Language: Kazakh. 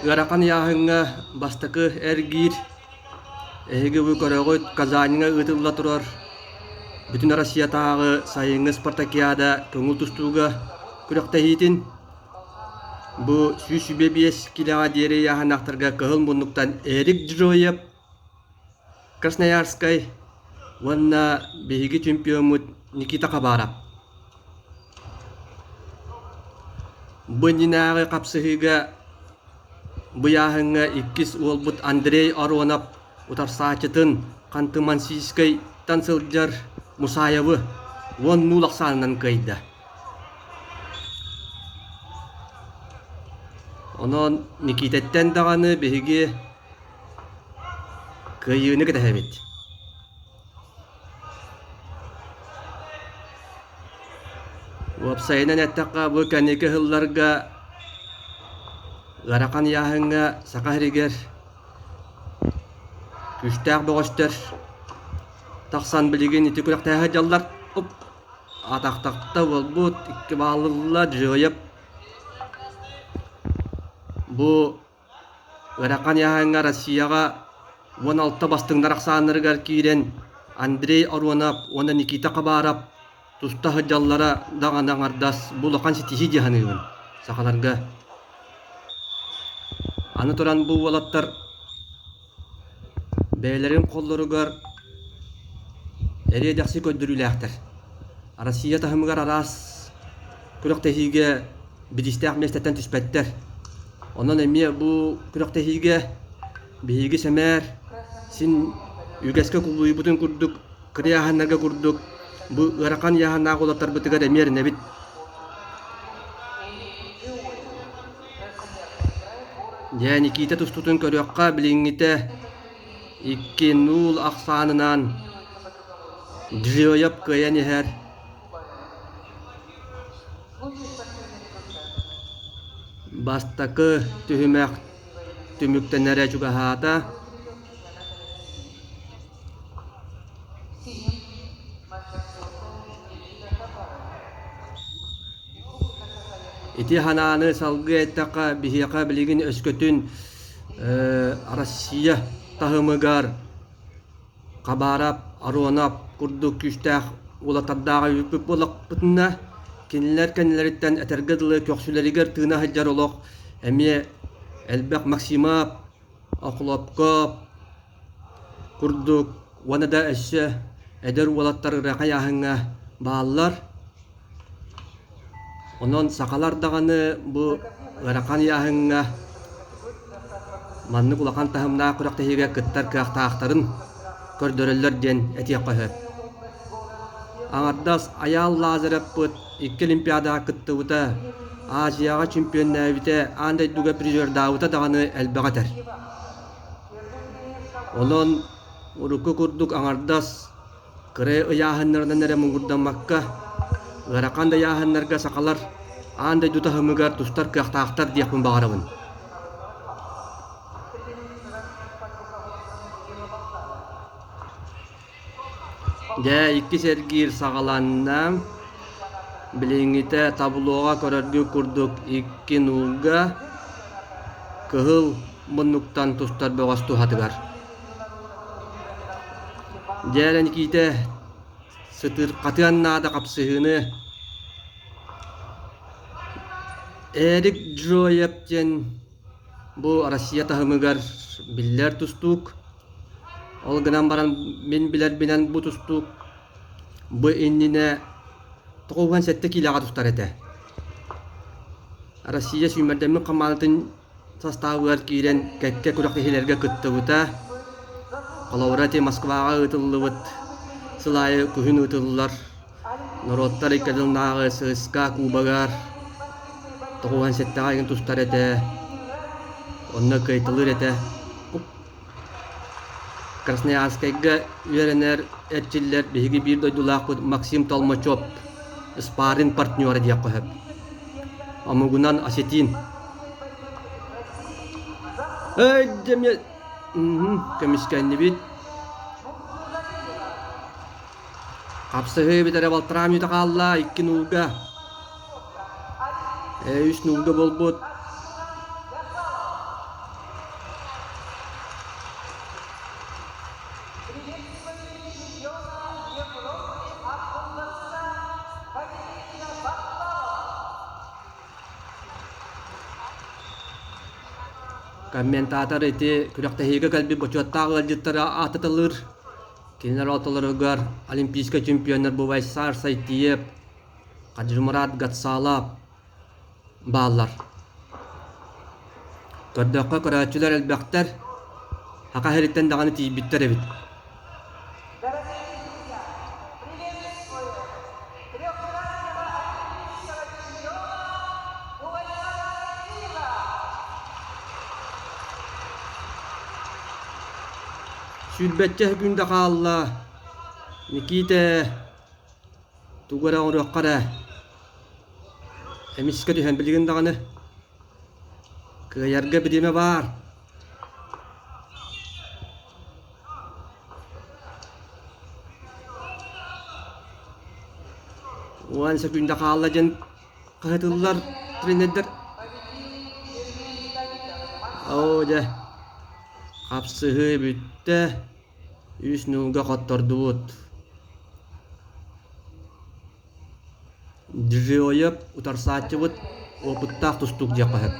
Garakan yahınga bastakı ergir. Эһиги бу көрөгөт Казаньга ытылла турар. Бүтүн Россия тагы сайынгы Спартакиада көңүл тустууга күрөктөһитин. Бу сүүсүбебиес килага диэри яханактарга кыһыл муннуктан Эрик Джоев Красноярской ванна биһиги чемпионмут Никита Кабаров. Быннинагы капсыһыга бу яхынга иккис уолбут Андрей Аронов утарсаачытын Кантымансийской танцылжар Мусаевы вон нулаксанынан кайда. Онон Никитеттен даганы биһиги кыйыны кэтэһэбит. Уапсайынан эттакка бу кэнеки хылларга гаракан яһынга сакаһыригер күстәк богостер таксан билеген ити күрәктәһә жаллар атактакта болбут икки баалылла жыйып бу гаракан яһынга Россияга 16 бастыңдар аксаныргар кирен Андрей Аронов, оны Никита Кабаров тустағы жаллара дағандаңардас бұлақан сетихи дияныгын сақаларға. Аны туран бұл олаттар бәйлерін қолларыгар әрі дәқсі көндірілі әқтір. Россия тахымығар арас күріқтәхиге бідістәқ местеттен түспәттер. Онан әме бұл күріқтәхиге бейгі сәмәр син үгәске құлуы бұтын күрдік, кірі ағаннарға күрдік. Бу гаракан яһанна голаттар битигер эмер небит. Я Никита тустутун көрөкка билиңите 2-0 аксанынан жыйып кыяны хер. Бастакы түһүмәк түмүктенере чугахата. Ити хананы салгы эттака бихияка билигин өскөтүн Россия тахымыгар Кабаров, Аронов, курдук күстәк улатардага үпүп болак бутунна кенелерден этергедылы көксүлеригер тыына хаджар олок эме Элбек Максимов, Оклопкоп, курдук ванада эссе эдер улаттар ракаяхыңа бааллар. Онон сакалар даганы бу гаракан яһыңа манны кулакан тахымна курактыһыга кыттар кыактаактарын көрдөрөллөр ден этияккаһып. Аңардас аял Лазарев икки олимпиада кыттыбыта Азияга чемпионнабите андай дуга призер даута даганы элбегатер. Онон уруку курдук аңардас кыре ыяһыннардан эре муңгурдамакка гараканда яһаннарга сакалар андай дутахымыгар тустар кыактаактар диякпын багарабын. Я икки сергир сагаланна билиңите таблоға көрөргү курдук 2-0 кыһыл муннуктан тустар бөгөсту хатыгар. Жәрен ките сытыр катыаннада капсыһыны Эрик Джоевтен бу Россия тахымыгар биллер тустук. Ол гынан баран мен билер бинен бу тустук. Бу иннине тоғуған сәтті килаға тустар эте. Россия сүймердемін қаманатын составыгар кирен кәкке күрәктехилерге кыттыбыта. Коловрати Москваға ытыллыбыт. Сылайы күхін ытылылар. Народтар иккадылнағы ССК Кубагар. Тоғуған сәттіға егін тустар эте. Онна кайтылыр эте. Красноярскайга үйеренер әрчиллер бейгі бір дойдулақ Максим Толмачев спарринг партнеры дияқ қойып. Амугунан Осетин. Эй, деме... Көміскәнні бит. Қапсығы бітері балтырам үйті қалла 2-0. Üç nuga bolbut. Komentator iti kürektehiga kalbi boçottağıl jittara atatılır. Kinler otalarıgar Olimpiska çempiyonlar bu vaysar saytiyep. Kadir Murat Gatsalap bağlar. Kördökka köräçüler elbäkter. Haka heritten dağını tiýbitler ebit. Sülbetçe hükümde kalla. Nikite tugara onu kara. Emiske tühen bilgin dağını. Kıyarga bidime var. Ulan sekünde kalla jen kahatıllar trenerler. Oja. Kapsıhı bitti. Üç nuga kottordut. Diri oyap utar saçıbıt. O pıttaq tustuk jakahep.